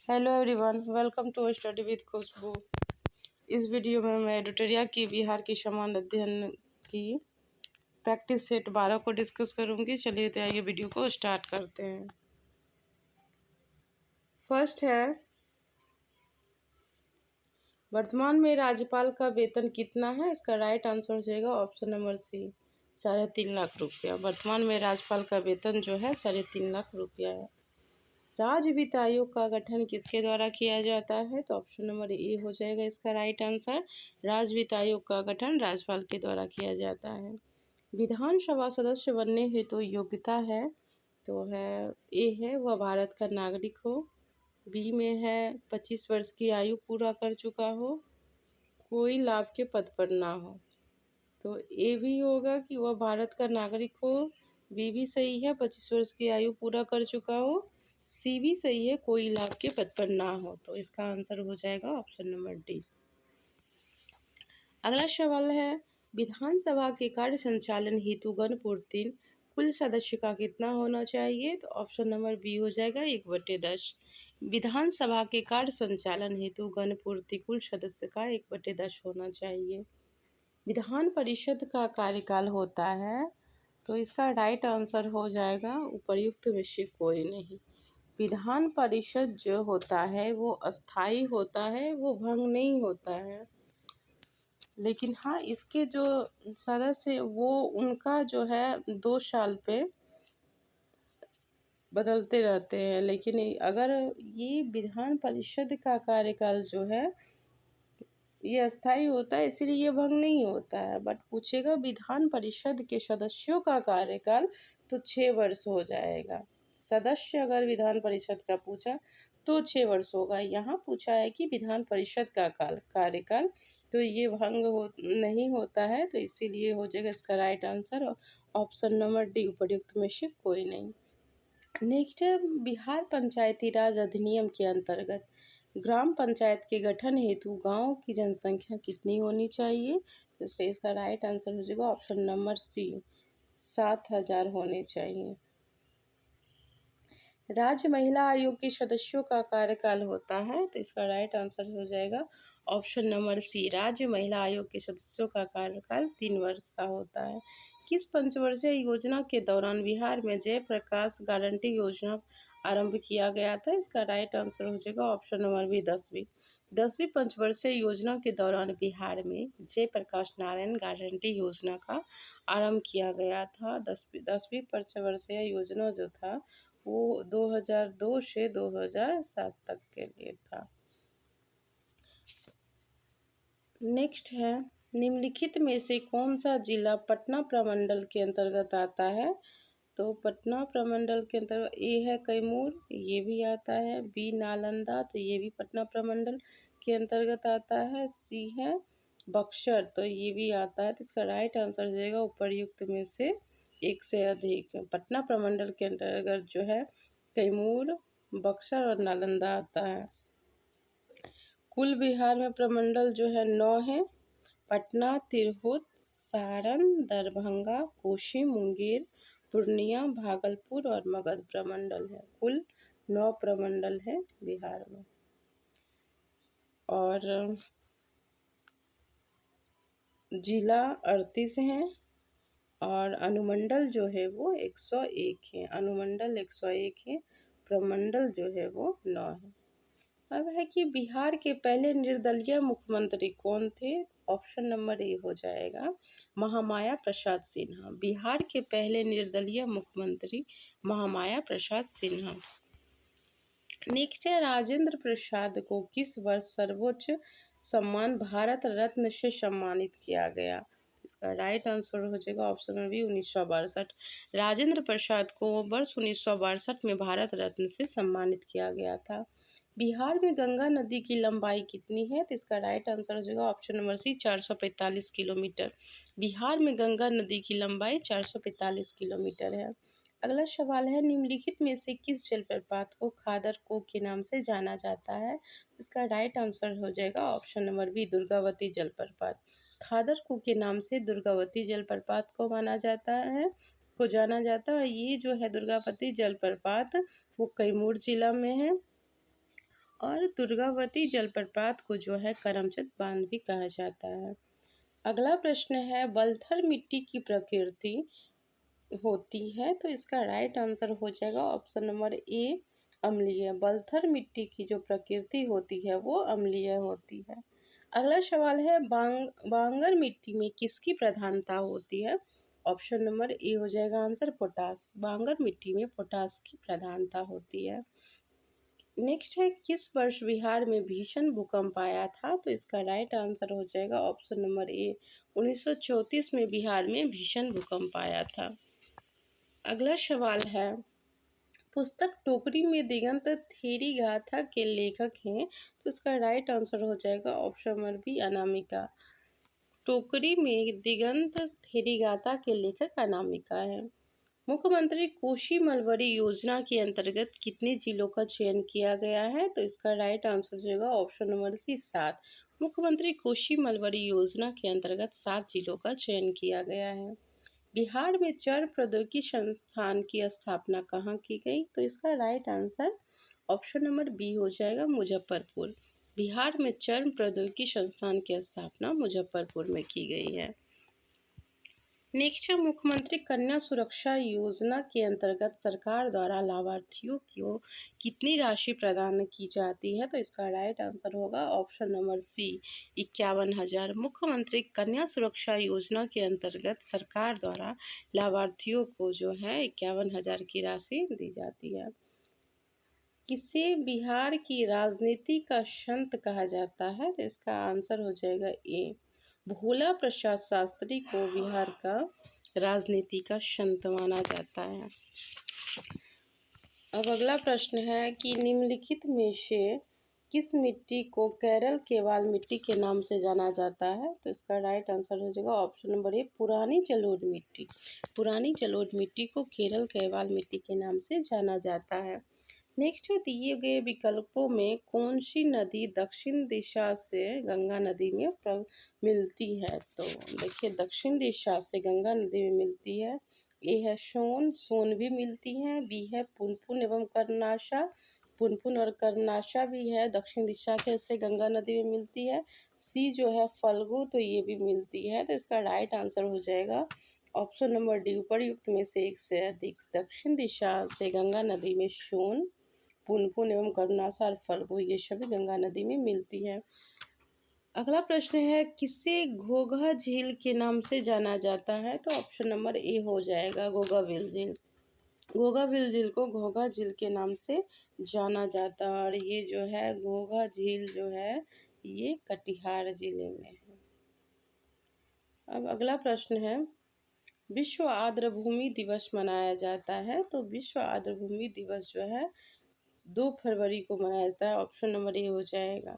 Hello everyone, welcome to study with Khushboo. इस video में मैं एडिटोरिया की बिहार की समान अध्ययन की प्रैक्टिस सेट 12 को डिस्कस करूंगी। चलिए तो आइए वीडियो को स्टार्ट करते हैं। फर्स्ट है, वर्तमान में राज्यपाल का वेतन कितना है। इसका राइट आंसर हो जाएगा ऑप्शन नंबर सी, 3.5 लाख रुपया। वर्तमान में राज्यपाल का वेतन जो है 3.5 लाख रुपया है। राज्य वित्त आयोग का गठन किसके द्वारा किया जाता है, तो ऑप्शन नंबर ए हो जाएगा इसका राइट आंसर। राज्य वित्त आयोग का गठन राज्यपाल के द्वारा किया जाता है। विधानसभा सदस्य बनने हेतु योग्यता है, तो है ए है वह भारत का नागरिक हो, बी में है 25 वर्ष की आयु पूरा कर चुका हो, कोई लाभ के पद पर ना हो। तो ए भी होगा कि वह भारत का नागरिक हो, बी भी सही है 25 वर्ष की आयु पूरा कर चुका हो, सी भी सही है कोई लाभ के पद पर ना हो। तो इसका आंसर हो जाएगा ऑप्शन नंबर डी। अगला सवाल है, विधानसभा के कार्य संचालन हेतु गणपूर्ति कुल सदस्य का कितना होना चाहिए, तो ऑप्शन नंबर बी हो जाएगा 1/10। विधानसभा के कार्य संचालन हेतु गणपूर्ति कुल सदस्य का 1/10 होना चाहिए। विधान परिषद का कार्यकाल होता है, तो इसका राइट आंसर हो जाएगा उपर्युक्त में से कोई नहीं। विधान परिषद जो होता है वो अस्थाई होता है, वो भंग नहीं होता है। लेकिन हाँ, इसके जो सदस्य वो उनका जो है 2 साल पे बदलते रहते हैं। लेकिन अगर ये विधान परिषद का कार्यकाल जो है ये अस्थाई होता है, इसीलिए ये भंग नहीं होता है। बट पूछेगा विधान परिषद के सदस्यों का कार्यकाल, तो 6 वर्ष हो जाएगा। सदस्य अगर विधान परिषद का पूछा तो 6 वर्ष होगा। यहाँ पूछा है कि विधान परिषद का कार्यकाल, तो ये भंग नहीं होता है, तो इसीलिए हो जाएगा इसका right answer option number D, उपर्युक्त में से कोई नहीं। नेक्स्ट है, बिहार पंचायती राज अधिनियम के अंतर्गत ग्राम पंचायत के गठन हेतु गांव की जनसंख्या कितनी होनी चाहिए, तो इसका राइट आंसर हो जाएगा ऑप्शन नंबर सी, 7,000 होने चाहिए। राज्य महिला आयोग के सदस्यों का कार्यकाल होता है, तो इसका राइट आंसर हो जाएगा ऑप्शन नंबर सी, राज्य महिला आयोग के सदस्यों का कार्यकाल 3 वर्ष का होता है। किस पंचवर्षीय योजना के दौरान बिहार में जयप्रकाश गारंटी योजना आरंभ किया गया था, इसका राइट आंसर हो जाएगा ऑप्शन नंबर बी, 10वीं पंचवर्षीय योजना के दौरान बिहार में जयप्रकाश नारायण गारंटी योजना का आरंभ किया गया था। 10वीं पंचवर्षीय योजना जो था वो 2002 से 2007 तक के लिए था। नेक्स्ट है, निम्नलिखित में से कौन सा जिला पटना प्रमंडल के अंतर्गत आता है, तो पटना प्रमंडल के अंतर्गत ए है कैमूर, ये भी आता है, बी नालंदा, तो ये भी पटना प्रमंडल के अंतर्गत आता है, सी है बक्सर, तो ये भी आता है। तो इसका राइट आंसर हो जाएगा उपर्युक्त में से एक से अधिक। पटना प्रमंडल के अंतर्गत जो है कैमूर, बक्सर और नालंदा आता है। कुल बिहार में प्रमंडल जो है 9 है। पटना, तिरहुत, सारण, दरभंगा, कोसी, मुंगेर, पूर्णिया, भागलपुर और मगध प्रमंडल है। कुल 9 प्रमंडल है बिहार में। और जिला 38 हैं और अनुमंडल जो है वो 101 है। अनुमंडल 101 है, प्रमंडल जो है वो 9 है। अब है कि बिहार के पहले निर्दलीय मुख्यमंत्री कौन थे, ऑप्शन नंबर ए हो जाएगा महामाया प्रसाद सिन्हा। बिहार के पहले निर्दलीय मुख्यमंत्री महामाया प्रसाद सिन्हा। नेक्स्ट है, राजेंद्र प्रसाद को किस वर्ष सर्वोच्च सम्मान भारत रत्न से सम्मानित किया गया, इसका राइट आंसर हो जाएगा option number B, 1962। Rajendra Prasad को वर्ष 1962 में भारत रत्न से सम्मानित किया गया था। बिहार में गंगा नदी की लंबाई कितनी है, तो इसका राइट आंसर हो जाएगा option number C, 445 kilometre. Bihar में गंगा नदी की लंबाई 445 किलोमीटर है। अगला सवाल है, निम्नलिखित में से किस जलप्रपात को खादर कोह के नाम से जाना जाता है, इसका राइट आंसर हो जाएगा ऑप्शन नंबर बी, दुर्गावती जलप्रपात। खादर कोह के नाम से दुर्गावती जलप्रपात को माना जाता है, को जाना जाता है। और ये जो है दुर्गावती जलप्रपात वो कैमूर जिला में है और दुर्गावती जलप्रपात को जो है करमचद बांध भी कहा जाता है। अगला प्रश्न है, बलथर मिट्टी की प्रकृति होती है, तो इसका राइट आंसर हो जाएगा ऑप्शन नंबर ए अम्लीय। बलथर मिट्टी की जो प्रकृति होती है वो अम्लीय होती है। अगला सवाल है, बांगर मिट्टी में किसकी प्रधानता होती है? ऑप्शन नंबर ए हो जाएगा आंसर पोटास। बांगर मिट्टी में पोटास की प्रधानता होती है। नेक्स्ट है, किस वर्ष बिहार में भीषण भूकंप आया था? तो इसका राइट आंसर हो जाएगा ऑप्शन नंबर ए 1934 में बिहार में भीषण भूकंप आया था। अगला सवाल है, पुस्तक टोकरी में दिगंत थेरी गाथा के लेखक हैं, तो इसका राइट आंसर हो जाएगा ऑप्शन नंबर बी अनामिका। टोकरी में दिगंत थेरी गाथा के लेखक अनामिका है। मुख्यमंत्री कोशी मलबरी योजना के अंतर्गत कितने जिलों का चयन किया गया है? तो इसका राइट आंसर हो जाएगा ऑप्शन नंबर सी 7। मुख्यमंत्री कोशी मलबरी योजना के अंतर्गत 7 जिलों का चयन किया गया है। बिहार में चर प्रौद्योगिकी संस्थान की स्थापना कहाँ की गई? तो इसका right answer option number B हो जाएगा मुजफ्फरपुर। बिहार में चर प्रौद्योगिकी संस्थान की स्थापना मुजफ्फरपुर में की गई है। नेक्स्ट है, मुख्यमंत्री कन्या सुरक्षा योजना के अंतर्गत सरकार द्वारा लाभार्थियों को कितनी राशि प्रदान की जाती है? तो इसका राइट आंसर होगा ऑप्शन नंबर सी 51,000। मुख्यमंत्री कन्या सुरक्षा योजना के अंतर्गत सरकार द्वारा लाभार्थियों को जो है 51,000 की राशि दी जाती है। किसे बिहार की राजनीति का संत कहा जाता है? तो इसका आंसर हो जाएगा ए भोला प्रसाद शास्त्री को बिहार का राजनीति का संत माना जाता है। अब अगला प्रश्न है कि निम्नलिखित में से किस मिट्टी को केरल केवाल मिट्टी के नाम से जाना जाता है? तो इसका राइट आंसर हो जाएगा ऑप्शन नंबर ए पुरानी जलोढ़ मिट्टी। पुरानी जलोढ़ मिट्टी को केरल केवाल मिट्टी के नाम से जाना जाता है। नेक्स्ट है, दिए गए विकल्पों में कौन सी नदी दक्षिण दिशा से गंगा नदी में मिलती है? तो देखिए, दक्षिण दिशा से गंगा नदी में मिलती है। ए है सोन, सोन भी मिलती है। बी है पुनपुन एवं कर्नाशा, पुनपुन और कर्नाशा भी है, दक्षिण दिशा के से गंगा नदी में मिलती है। सी जो है फल्गु, तो ये भी मिलती है। तो इसका राइट आंसर हो जाएगा ऑप्शन नंबर डी उपरयुक्त में से एक से अधिक। दक्षिण दिशा से गंगा नदी में सोन, पुनपुन एवं कर्नाशा और फल्गु ये सभी गंगा नदी में मिलती है। अगला प्रश्न है, किसे घोघा झील के नाम से जाना जाता है? तो ऑप्शन नंबर ए हो जाएगा घोघाविल झील। घोघाविल झील को घोघा झील के नाम से जाना जाता है और ये जो है घोघा झील जो है ये कटिहार जिले में है। अब अगला प्रश्न है, विश्व आर्द्र भूमि दिवस मनाया जाता है, तो विश्व आर्द्र भूमि दिवस जो है 2 फरवरी को मनाया जाता है। ऑप्शन नंबर ए हो जाएगा।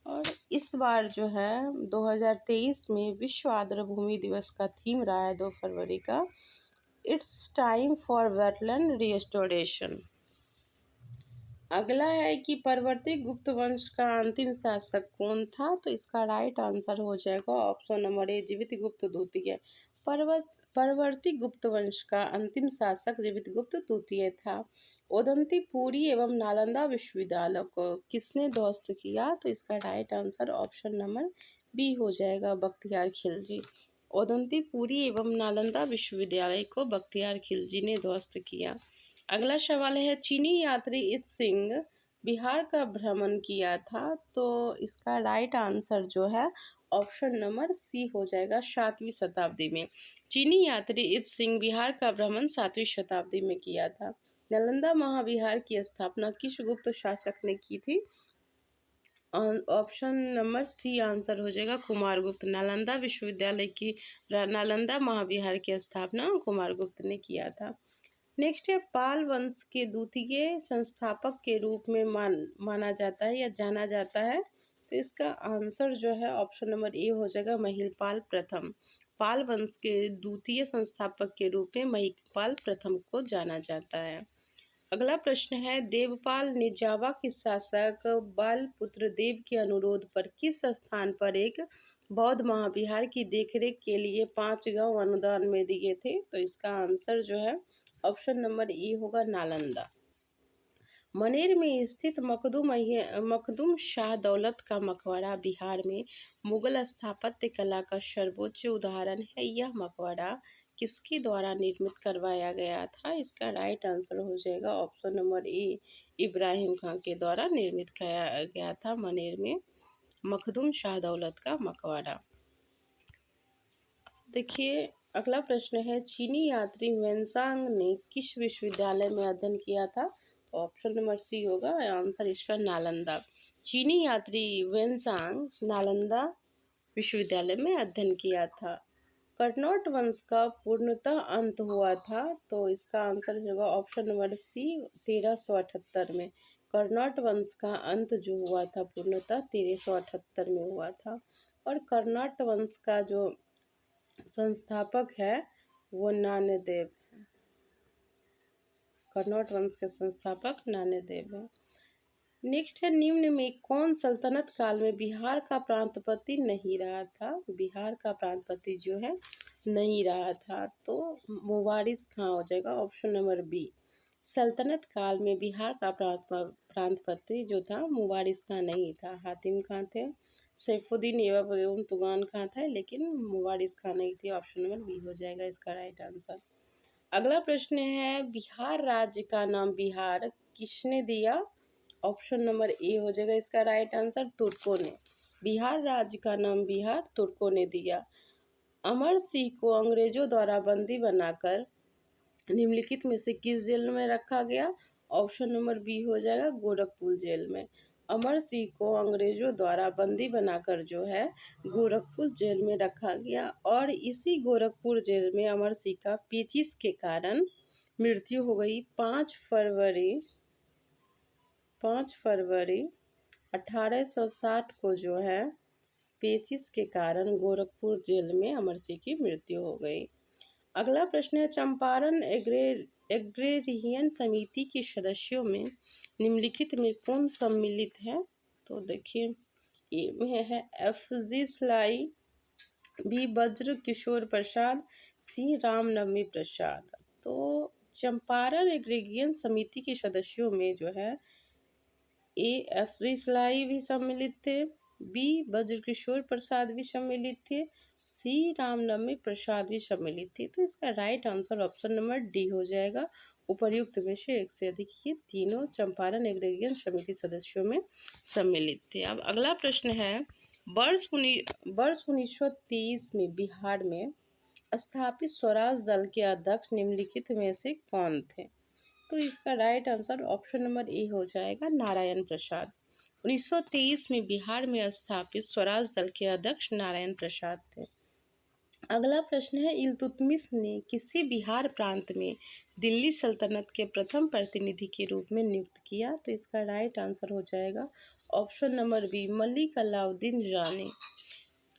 और इस बार जो है 2023 में विश्व आर्द्र भूमि दिवस का थीम रहा है 2 फरवरी का, it's time for wetland restoration. अगला है कि परवर्ती गुप्त वंश का अंतिम शासक कौन था? तो इसका राइट आंसर हो जाएगा ऑप्शन नंबर ए जीवितगुप्त द्वितीय। परवर्ती गुप्त वंश का अंतिम शासक जीवितगुप्त द्वितीय था। ओदंतीपुरी एवं नालंदा विश्वविद्यालय को किसने ध्वस्त किया? तो इसका right answer option number B हो जाएगा बख्तियार खिलजी। ओदंतीपुरी एवं नालंदा विश्वविद्यालय को बख्तियार खिलजी ने ध्वस्त किया। अगला सवाल है, चीनी यात्री इत सिंह बिहार का भ्रमण किया था, तो इसका राइट आंसर जो है ऑप्शन नंबर सी हो जाएगा 7वीं शताब्दी में। चीनी यात्री इत सिंह बिहार का भ्रमण 7वीं शताब्दी में किया था। नालंदा महाविहार की स्थापना किस गुप्त शासक ने की थी? ऑप्शन नंबर सी आंसर हो जाएगा कुमारगुप्त। नालंदा विश्वविद्यालय की नालंदा महाविहार की स्थापना कुमारगुप्त ने किया था। नेक्स्ट है, पाल वंश के द्वितीय संस्थापक के रूप में माना जाता है या जाना जाता है, तो इसका आंसर जो है ऑप्शन नंबर ए हो जाएगा महिपाल प्रथम। पाल वंश के द्वितीय संस्थापक के रूप में महिपाल प्रथम को जाना जाता है। अगला प्रश्न है, देवपाल ने जावा के शासक बालपुत्र देव के अनुरोध पर किस स्थान पर एक बौद्ध महाविहार की देखरेख के लिए 5 गांव अनुदान में दिए थे? तो इसका आंसर जो है ऑप्शन नंबर ए होगा नालंदा। मनेर में स्थित मखदूम शाह दौलत का मकबरा बिहार में मुगल स्थापत्य कला का सर्वोच्च उदाहरण है। यह मकबरा किसके द्वारा निर्मित करवाया गया था? इसका राइट आंसर हो जाएगा ऑप्शन नंबर ए, इब्राहिम खान के द्वारा निर्मित किया गया था मनेर में मखदूम शाह दौलत का मकबरा। देखिए अगला प्रश्न है, चीनी यात्री वेनसांग ने किस विश्वविद्यालय में अध्ययन किया था? तो ऑप्शन नंबर सी होगा आंसर इसका नालंदा। चीनी यात्री वेनसांग नालंदा विश्वविद्यालय में अध्ययन किया था। कर्नाट वंश का पूर्णतः अंत हुआ था, तो इसका आंसर होगा ऑप्शन नंबर सी 1378 में। कर्नाट वंश का अंत जो हुआ था पूर्णतः 1378 में हुआ था। और कर्नाट वंश का जो संस्थापक है वो नान्यदेव है। कर्नाट वंश के संस्थापक नान्यदेव है। नेक्स्ट है, निम्न में कौन सल्तनत काल में बिहार का प्रांतपति नहीं रहा था? बिहार का प्रांतपति जो है नहीं रहा था, तो मुवारिस खां हो जाएगा ऑप्शन नंबर बी। सल्तनत काल में बिहार का प्रांतपति जो था मुवारिस खां नहीं था। हातिम खां थे, सैफुद्दीन एवं तुगान खां था, लेकिन मुवारिस खां नहीं थी। ऑप्शन नंबर बी हो जाएगा इसका राइट आंसर। अगला प्रश्न है, बिहार राज्य का नाम बिहार किसने दिया? ऑप्शन नंबर ए हो जाएगा इसका राइट आंसर, तुर्कों ने। बिहार राज्य का नाम बिहार तुर्कों ने दिया। अमर सिंह को अंग्रेजों द्वारा बंदी बनाकर निम्नलिखित में से किस जेल में रखा गया? ऑप्शन नंबर बी हो जाएगा गोरखपुर जेल में। अमर सिंह को अंग्रेजों द्वारा बंदी बनाकर जो है गोरखपुर जेल में रखा गया, और इसी गोरखपुर जेल में अमर सिंह का पेचिश के कारण मृत्यु हो गई 5 फरवरी 1860 को जो है पेचिश के कारण गोरखपुर जेल में अमर सिंह की मृत्यु हो गई। अगला प्रश्न है, चंपारण एग्रेरियन समिति के सदस्यों में निम्नलिखित में कौन सम्मिलित है? तो देखिए ए में है एफ.जी. स्लाई, बी वज्र किशोर प्रसाद, सी रामनवमी प्रसाद। तो चंपारण एग्रेरियन समिति के सदस्यों में जो है ए एफ.जी. स्लाई भी सम्मिलित थे, बी वज्रकिशोर प्रसाद भी सम्मिलित थे, सी रामनवमी प्रसाद भी सम्मिलित थी। तो इसका right answer option number D हो जाएगा। उपर्युक्त में से एक से अधिक ये तीनों चंपारण एग्रेरियन समिति सदस्यों में सम्मिलित थे। अब अगला प्रश्न है, वर्ष 1923 में बिहार में स्थापित स्वराज दल के अध्यक्ष निम्नलिखित में से कौन थे? तो इसका right answer option number A हो जाएगा नारायण प्रसाद। 1923 में बिहार में स्थापित स्वराज दल के अध्यक्ष नारायण प्रसाद थे। अगला प्रश्न है, इल्तुतमिश ने किसे बिहार प्रांत में दिल्ली सल्तनत के प्रथम प्रतिनिधि के रूप में नियुक्त किया? तो इसका राइट आंसर हो जाएगा option number B Malik Alauddin Jani.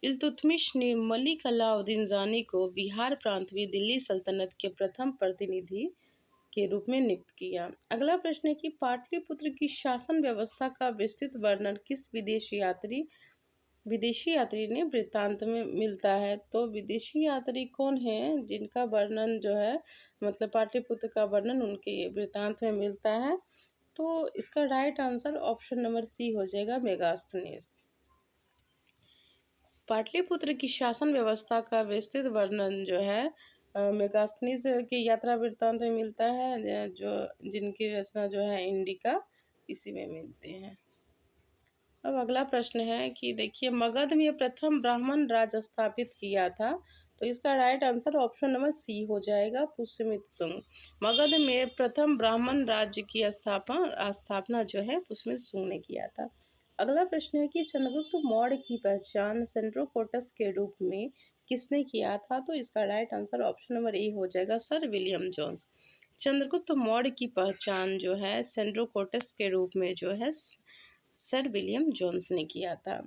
Iltutmish ने मलिक अलाउद्दीन जानी को बिहार प्रांत में दिल्ली सल्तनत के प्रथम प्रतिनिधि के रूप में नियुक्त किया। अगला प्रश्न है कि पाटलिपुत्र की शासन व्यवस्था का विस्तृत वर्णन किस विदेशी यात्री ने वृत्तांत में मिलता है? तो विदेशी यात्री कौन है जिनका वर्णन जो है मतलब पाटलिपुत्र का वर्णन उनके वृत्तांत में मिलता है? तो इसका right answer option number C हो जाएगा मेगास्थनीज। पाटलिपुत्र की शासन व्यवस्था का विस्तृत वर्णन जो है मेगास्थनीज की यात्रा वृत्तांत में मिलता है, जो जिनकी रचना जो है इंडिका इसी में मिलते हैं। अब अगला प्रश्न है कि देखिए मगध में प्रथम ब्राह्मण राज स्थापित किया था, तो इसका right answer option number C हो जाएगा पुष्यमित्र शुंग। मगध में प्रथम ब्राह्मण राज्य की स्थापना जो है पुष्यमित्र शुंग ने किया था। अगला प्रश्न है कि चंद्रगुप्त मौर्य की पहचान सेंड्रोकोटस के रूप में किसने किया था? तो इसका right answer option number A हो जाएगा sir William Jones. Chandragupta Maurya की पहचान जो है सेंड्रोकोटस के रूप में जो है सर विलियम जोन्स ने किया था।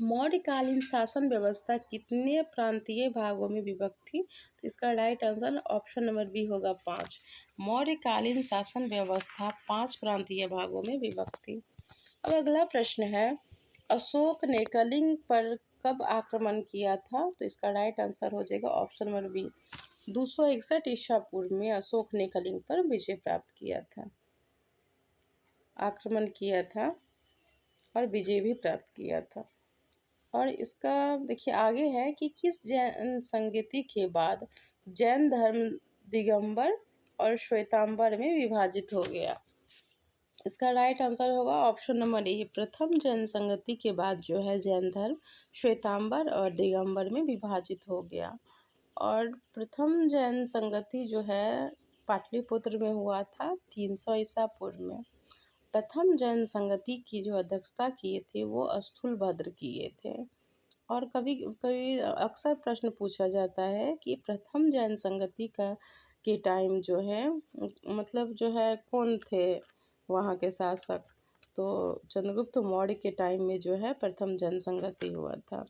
मौर्यकालीन शासन व्यवस्था कितने प्रांतीय भागों में विभक्त थी? तो इसका right answer option number B होगा 5। मौर्यकालीन शासन व्यवस्था 5 प्रांतीय भागों में विभक्त थी। अब अगला प्रश्न है, अशोक ने कलिंग पर कब आक्रमण किया था? तो इसका राइट आंसर हो जाएगा ऑप्शन नंबर बी 261 ईसा पूर्व में अशोक ने कलिंग पर विजय प्राप्त किया था। आक्रमण किया था और विजय भी प्राप्त किया था। और इसका देखिए आगे है कि किस जैन संगति के बाद जैन धर्म दिगंबर और श्वेतांबर में विभाजित हो गया। इसका राइट आंसर होगा ऑप्शन नंबर ए, प्रथम जैन संगति के बाद जो है जैन धर्म श्वेतांबर और दिगंबर में विभाजित हो गया। और प्रथम जैन संगति जो है पाटलिपुत्र में हुआ था 300 ईसा पूर्व में। प्रथम जैन संगति की जो अध्यक्षता किए थे वो स्थूलभद्र किए थे। और कभी कभी अक्सर प्रश्न पूछा जाता है कि प्रथम जैन संगति का के टाइम जो है मतलब जो है कौन थे वहाँ के शासक, तो चंद्रगुप्त मौर्य के टाइम में जो है प्रथम जैन संगति हुआ था।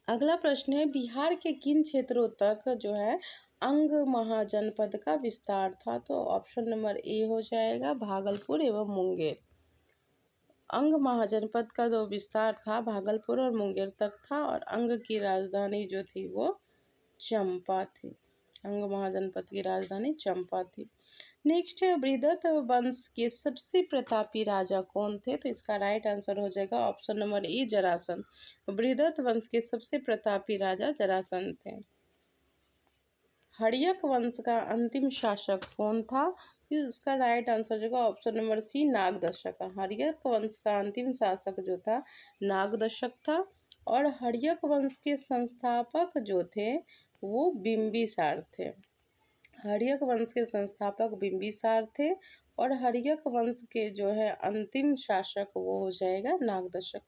अगला प्रश्न है बिहार के किन क्षेत्रों तक जो है अंग महाजनपद का विस्तार था, तो ऑप्शन नंबर ए हो जाएगा भागलपुर एवं मुंगेर। अंग महाजनपद का जो विस्तार था भागलपुर और मुंगेर तक था और अंग की राजधानी जो थी वो चंपा थी। अंग महाजनपद की राजधानी चंपा थी। नेक्स्ट है बृहदत्त वंश के सबसे प्रतापी राजा कौन थे, तो इसका राइट आंसर हो जाएगा option number A Jarasandh. Brihadatta वंश के सबसे प्रतापी राजा जरासंध थे। हर्यक वंश का अंतिम शासक कौन था, इसका राइट आंसर जो है option number C Nagdashak. Haryak वंश का अंतिम शासक जो था नागदशक था। और हर्यक वंश के संस्थापक जो थे वो बिंबिसार थे। हर्यक वंश के संस्थापक बिंबिसार थे और हर्यक वंश के जो है अंतिम शासक वो हो जाएगा नागदशक।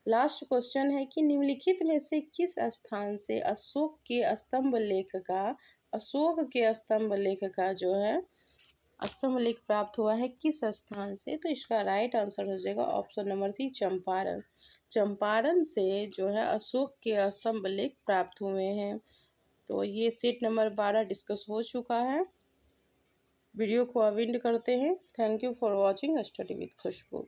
लास्ट क्वेश्चन है कि निम्नलिखित में से किस स्थान से अशोक के स्तंभ लेख का जो है स्तंभ लेख प्राप्त हुआ है, किस स्थान से, तो इसका राइट आंसर हो जाएगा option number C Champaran. Champaran से जो है अशोक के स्तंभ लेख प्राप्त हुए हैं। तो ये सेट नंबर 12 डिस्कस हो चुका है। वीडियो को अब एंड करते हैं। Thank you for watching study with Khushboo.